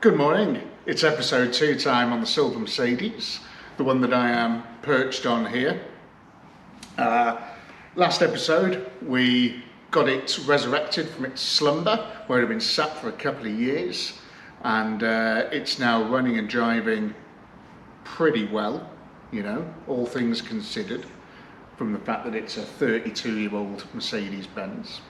Good morning, it's episode 2 time on the Silver Mercedes, the one that I am perched on here. Last episode we got it resurrected from its slumber where it had been sat for a couple of years, and it's now running and driving pretty well, you know, all things considered, from the fact that it's a 32-year-old Mercedes-Benz.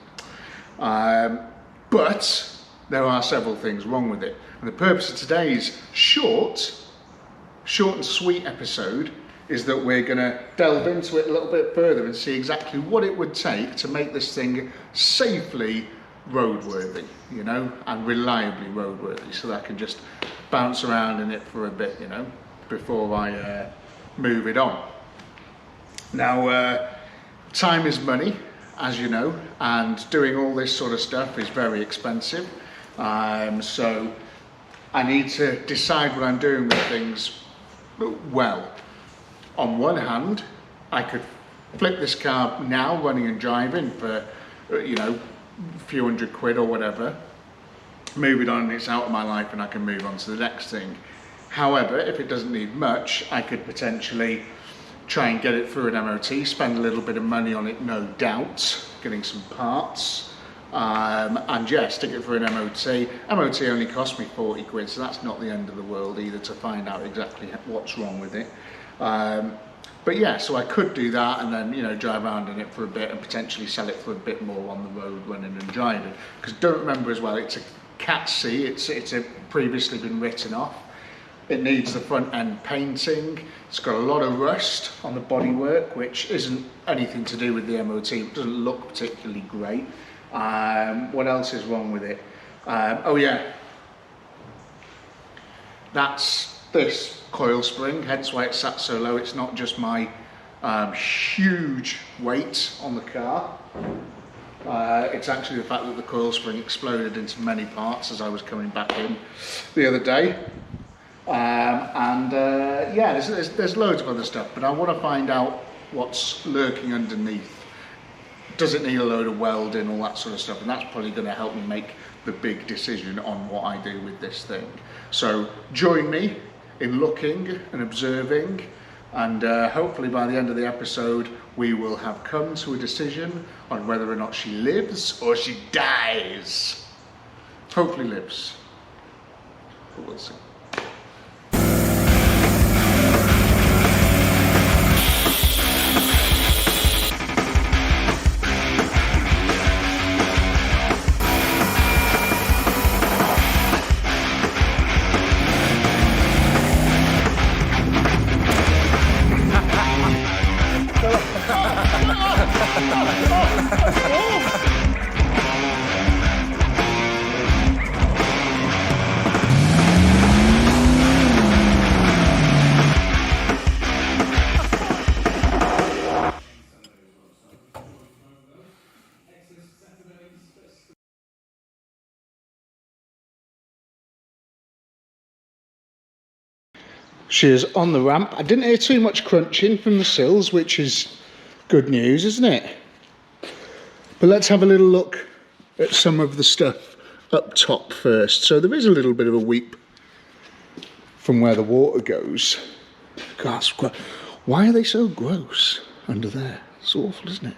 But there are several things wrong with it. And the purpose of today's short and sweet episode is that we're going to delve into it a little bit further and see exactly what it would take to make this thing safely roadworthy, you know, and reliably roadworthy, so that I can just bounce around in it for a bit, you know, before I move it on. Now, time is money, as you know, and doing all this sort of stuff is very expensive. So I need to decide what I'm doing with things well. On one hand, I could flip this car now, running and driving, for, you know, a few hundred quid or whatever, move it on and it's out of my life and I can move on to the next thing. However, if it doesn't need much, I could potentially try and get it through an MOT, spend a little bit of money on it, no doubt, getting some parts, and yeah, stick it for an MOT. MOT only cost me 40 quid, so that's not the end of the world either, to find out exactly what's wrong with it. But yeah, so I could do that and then, you know, drive around in it for a bit and potentially sell it for a bit more on the road running and driving. Because don't remember as well, it's a Cat C, it's previously been written off. It needs the front end painting. It's got a lot of rust on the bodywork, which isn't anything to do with the MOT. It doesn't look particularly great. What else is wrong with it? Oh yeah, that's this coil spring, hence why it's sat so low. It's not just my huge weight on the car. It's actually the fact that the coil spring exploded into many parts as I was coming back in the other day. Yeah, there's loads of other stuff, but I want to find out what's lurking underneath. Does it need a load of welding, all that sort of stuff, and that's probably going to help me make the big decision on what I do with this thing. So join me in looking and observing, and hopefully by the end of the episode we will have come to a decision on whether or not she lives or she dies. Hopefully lives, but we'll see. She is on the ramp. I didn't hear too much crunching from the sills, which is good news, isn't it? But let's have a little look at some of the stuff up top first. So there is a little bit of a weep from where the water goes. Gosh, why are they so gross under there? It's awful, isn't it?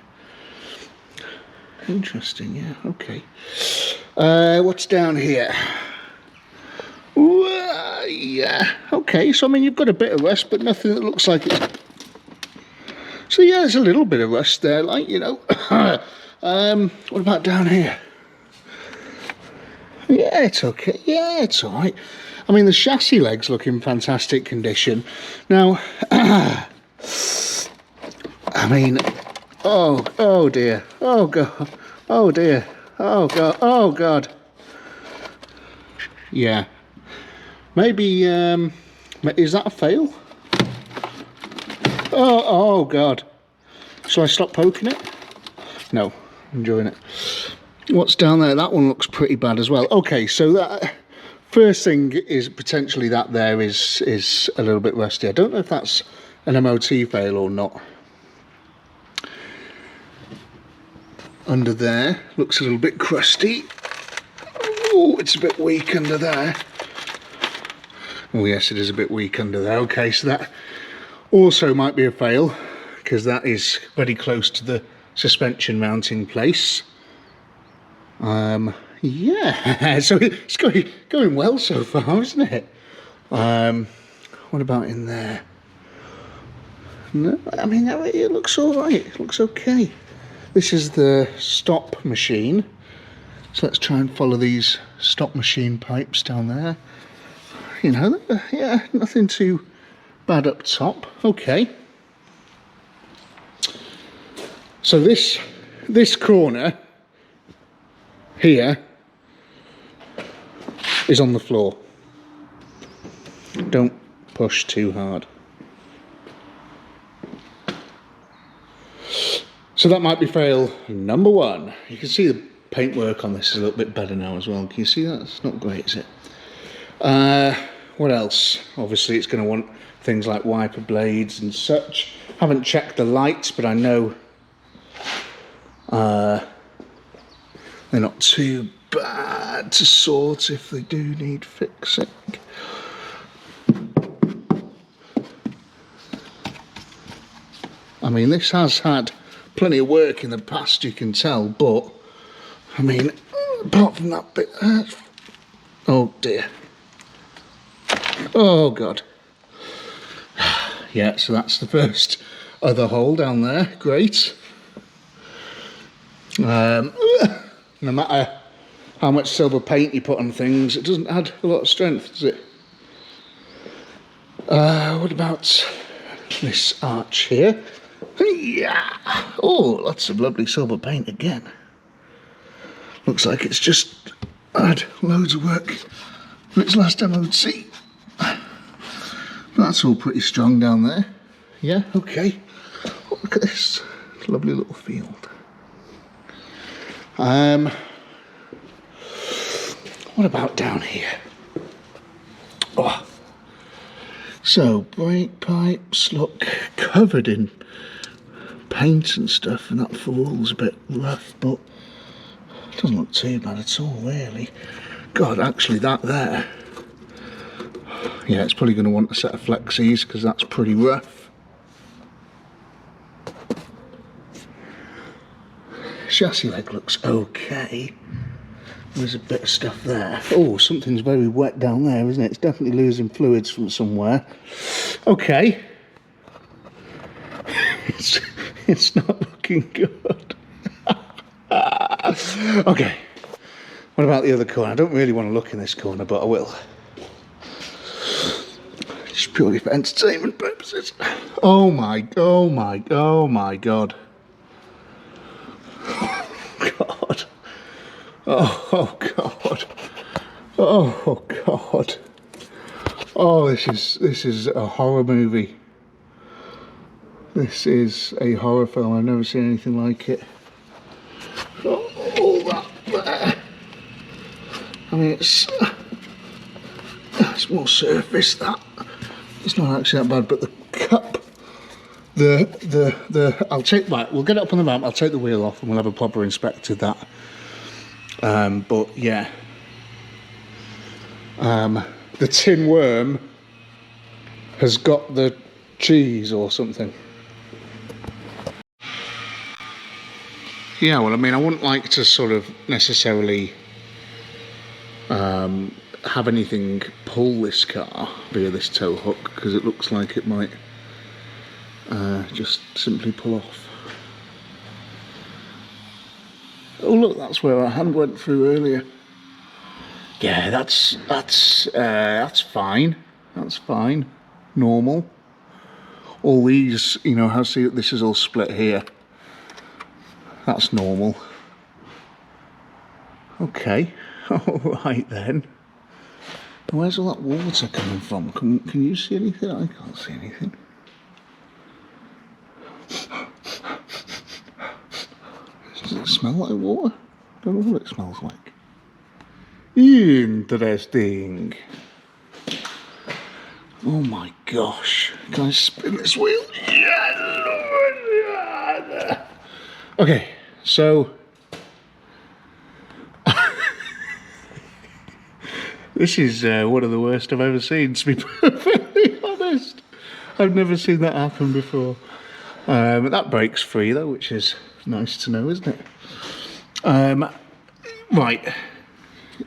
Interesting, yeah, okay. What's down here? Yeah, okay, so I mean, you've got a bit of rust, but nothing that looks like it's... So yeah, there's a little bit of rust there, like, you know. What about down here? Yeah, it's okay. Yeah, it's all right. I mean, the chassis legs look in fantastic condition. Now, I mean, oh dear, oh God, oh dear, oh God, oh God. Yeah. Maybe, is that a fail? Oh God. Shall I stop poking it? No, enjoying it. What's down there? That one looks pretty bad as well. Okay, so that first thing is potentially that there is a little bit rusty. I don't know if that's an MOT fail or not. Under there, looks a little bit crusty. Oh, it's a bit weak under there. Oh yes, it is a bit weak under there. Okay, so that also might be a fail, because that is very close to the suspension mounting place. Yeah, so it's going well so far, isn't it? What about in there? No, I mean, it looks all right. It looks okay. This is the stop machine. So let's try and follow these stop machine pipes down there. You know, yeah, nothing too bad up top. Okay. So this corner here is on the floor. Don't push too hard. So that might be fail number one. You can see the paintwork on this is a little bit better now as well. Can you see that? It's not great, is it? What else? Obviously it's going to want things like wiper blades and such. Haven't checked the lights, but I know they're not too bad to sort if they do need fixing. I mean, this has had plenty of work in the past, you can tell, but I mean, apart from that bit, oh dear, oh god. Yeah, so that's the first other hole down there. Great. No matter how much silver paint you put on things, it doesn't add a lot of strength, does it? What about this arch here? Yeah. Oh, lots of lovely silver paint again. Looks like it's just had loads of work for its last MOT. That's all pretty strong down there. Yeah, okay. Oh, look at this lovely little field. What about down here? Oh. So, brake pipes look covered in paint and stuff, and that wall's a bit rough, but it doesn't look too bad at all, really. God, actually, that there, yeah, it's probably going to want a set of flexies because that's pretty rough. Chassis leg looks okay. There's a bit of stuff there. Oh, something's very wet down there, isn't it? It's definitely losing fluids from somewhere. Okay. It's not looking good. Okay. What about the other corner? I don't really want to look in this corner, but I will. Just purely for entertainment purposes. Oh my god. Oh god. Oh god. Oh god. Oh, this is a horror movie. This is a horror film. I've never seen anything like it. Oh, that there. I mean, it's more surface. That it's not actually that bad, but the cup. I'll take that. We'll get it up on the map. I'll take the wheel off, and we'll have a proper inspect of that. But yeah, the tin worm has got the cheese or something. Yeah, well, I mean, I wouldn't like to sort of necessarily have anything pull this car via this tow hook, because it looks like it might just simply pull off. Oh look, that's where our hand went through earlier. Yeah, that's fine. That's fine. Normal. All these, you know, how see this is all split here. That's normal. Okay. Alright then. Where's all that water coming from? Can you see anything? I can't see anything. Does it smell like water? I don't know what it smells like. Interesting. Oh my gosh. Can I spin this wheel? Okay, so This is one of the worst I've ever seen, to be perfectly honest. I've never seen that happen before. But that breaks free though, which is nice to know, isn't it? Right,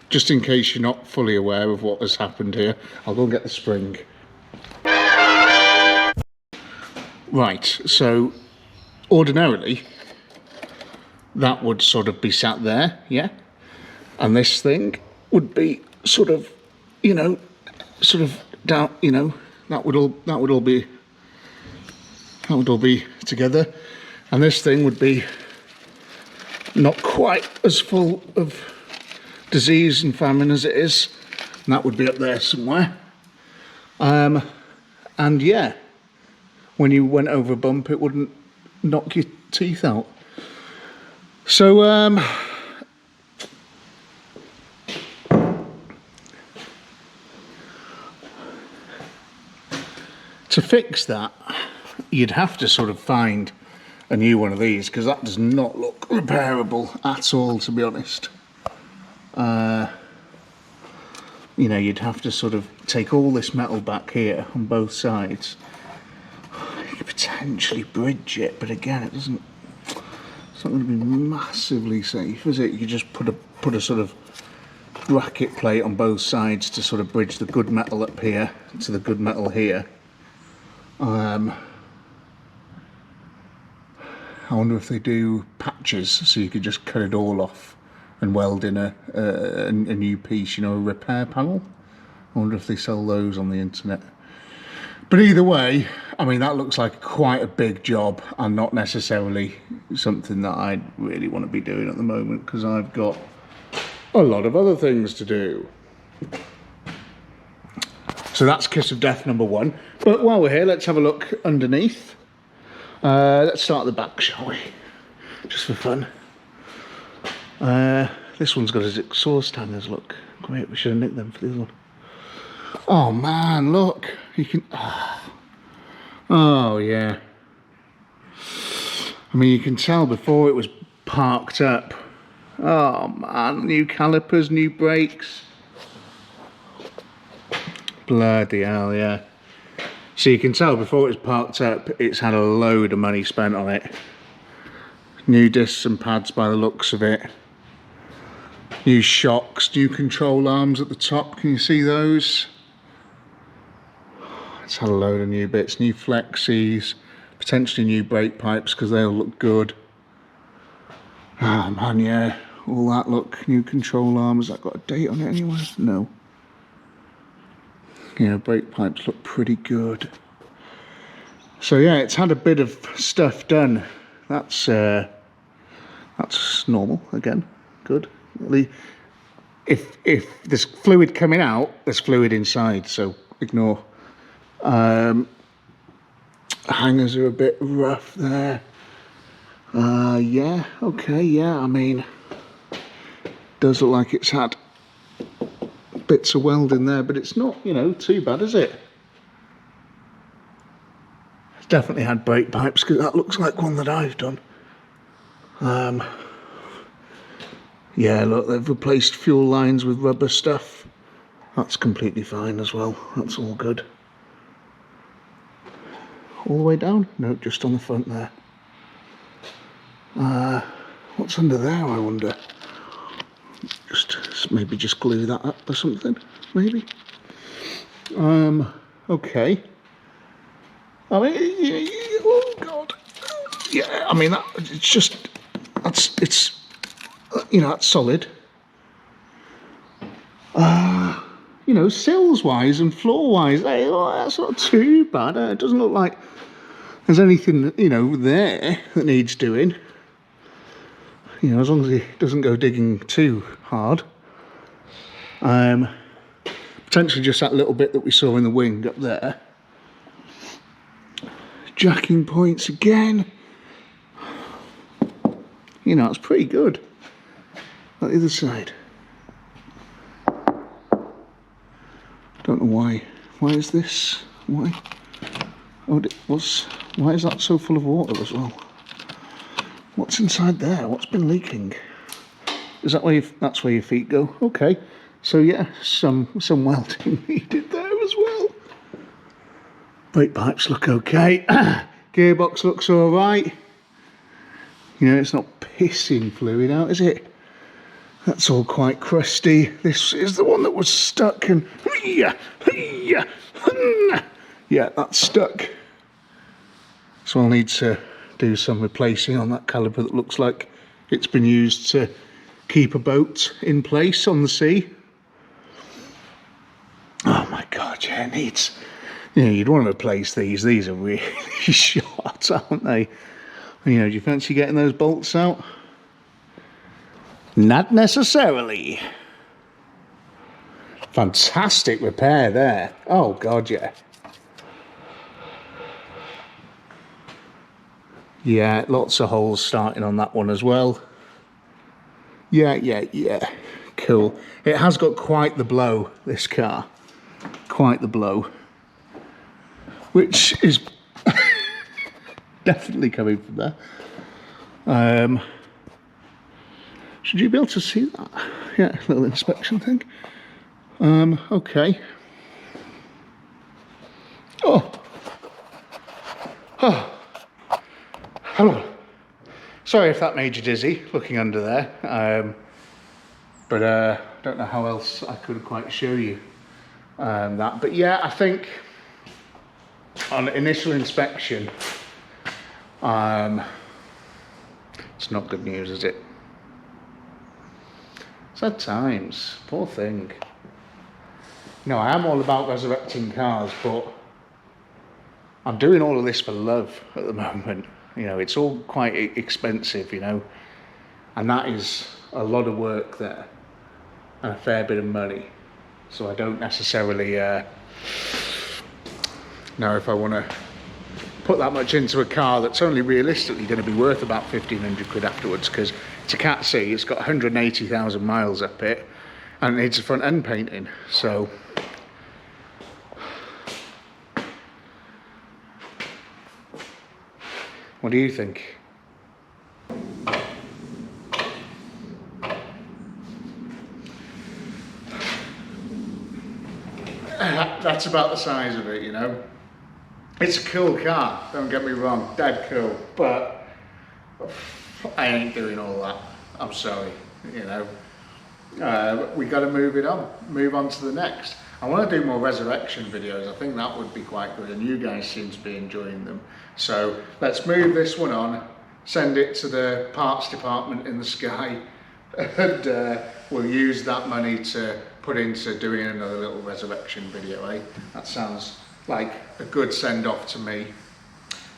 just in case you're not fully aware of what has happened here, I'll go and get the spring. Right, so ordinarily that would sort of be sat there, yeah? And this thing would be sort of, you know, sort of down, you know, that would all be together, and this thing would be not quite as full of disease and famine as it is, and that would be up there somewhere. And yeah, when you went over a bump, it wouldn't knock your teeth out. So to fix that, you'd have to sort of find a new one of these, because that does not look repairable at all, to be honest. You know, you'd have to sort of take all this metal back here on both sides. You could potentially bridge it, but again, it's not going to be massively safe, is it? You could just put a sort of bracket plate on both sides to sort of bridge the good metal up here to the good metal here. I wonder if they do patches, so you could just cut it all off and weld in a new piece, you know, a repair panel. I wonder if they sell those on the internet. But either way, I mean, that looks like quite a big job, and not necessarily something that I really want to be doing at the moment, because I've got a lot of other things to do. So that's Kiss of Death number 1. But while we're here, let's have a look underneath. Let's start at the back, shall we? Just for fun. This one's got his exhaust hangers, look. Great, we should have nicked them for this one. Oh man, look. You can... Oh yeah. I mean, you can tell before it was parked up. Oh man, new calipers, new brakes. Bloody hell, yeah. So you can tell before it was parked up, it's had a load of money spent on it. New discs and pads by the looks of it. New shocks, new control arms at the top, can you see those? It's had a load of new bits, new flexies, potentially new brake pipes because they all look good. Ah man, yeah, all that, look, new control arms. Has that got a date on it anywhere? No. Yeah, brake pipes look pretty good. So yeah, it's had a bit of stuff done. That's normal again. Good. If there's fluid coming out, there's fluid inside, so ignore. Hangers are a bit rough there. Yeah, okay, yeah, I mean, does look like it's had bits of welding there, but it's not, you know, too bad, is it? It's definitely had brake pipes, because that looks like one that I've done. Yeah, look, they've replaced fuel lines with rubber stuff. That's completely fine as well. That's all good. All the way down? No, just on the front there. What's under there, I wonder? Maybe just glue that up or something, maybe. Okay. I mean, oh god. Yeah, I mean, it's you know, that's solid. You know, sills wise and floor wise, that's not too bad. It doesn't look like there's anything, you know, there that needs doing. You know, as long as he doesn't go digging too hard. Potentially just that little bit that we saw in the wing up there. Jacking points again. You know, it's pretty good. On the other side. Don't know why. Why is this? Why? Oh, why is that so full of water as well? What's inside there? What's been leaking? Is that where that's where your feet go? Okay. So yeah, some welding needed there as well. Brake pipes look okay. Gearbox looks all right. You know, it's not pissing fluid out, is it? That's all quite crusty. This is the one that was stuck and yeah, that's stuck. So I'll need to do some replacing on that caliper that looks like it's been used to keep a boat in place on the sea. Oh my god, yeah, it needs, you know, you'd want to replace these. These are really short, aren't they? You know, do you fancy getting those bolts out? Not necessarily. Fantastic repair there. Oh god, yeah. Yeah, lots of holes starting on that one as well. Yeah. Cool. It has got quite the blow, this car. Quite the blow. Which is definitely coming from there. Should you be able to see that? Yeah, little inspection thing. Okay. Oh. Hello. Sorry if that made you dizzy, looking under there. But I don't know how else I could quite show you that. But yeah, I think on initial inspection, it's not good news, is it? Sad times, poor thing. No, I am all about resurrecting cars, but I'm doing all of this for love at the moment. You know, it's all quite expensive, you know, and that is a lot of work there and a fair bit of money. So I don't necessarily know if I want to put that much into a car that's only realistically going to be worth about 1,500 quid afterwards, because it's a Cat C, it's got 180,000 miles up it, and it needs a front end painting. So what do you think? That's about the size of it, you know. It's a cool car, don't get me wrong, dead cool, but I ain't doing all that. I'm sorry, you know. We got to move on to the next. I want to do more resurrection videos. I think that would be quite good, and you guys seem to be enjoying them. So let's move this one on, send it to the parts department in the sky, and we'll use that money to put into doing another little resurrection video, eh? That sounds like a good send-off to me.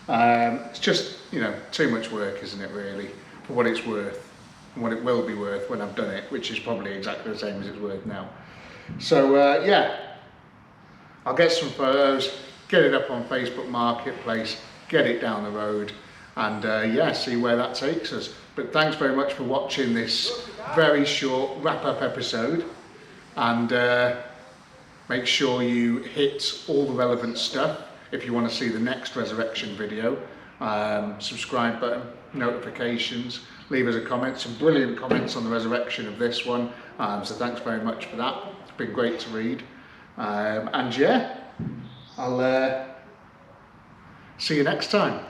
It's just, you know, too much work, isn't it, really, for what it's worth and what it will be worth when I've done it, which is probably exactly the same as it's worth now. So yeah, I'll get some photos, get it up on Facebook Marketplace, get it down the road, and yeah, see where that takes us. But thanks very much for watching this very short wrap-up episode, and make sure you hit all the relevant stuff if you want to see the next resurrection video. Subscribe button, notifications, leave us a comment, some brilliant comments on the resurrection of this one, so thanks very much for that. It's been great to read, and yeah, I'll see you next time.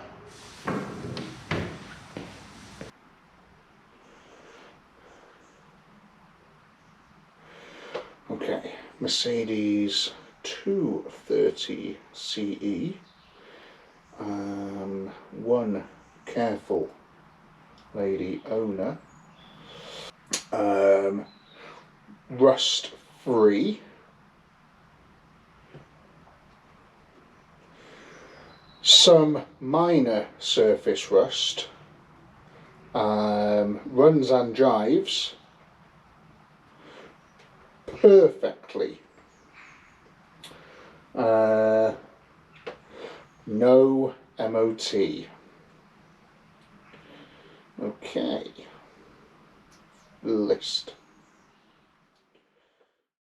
Okay, Mercedes 230 CE, one careful lady owner, rust free, some minor surface rust, runs and drives perfectly, no MOT. Okay, list.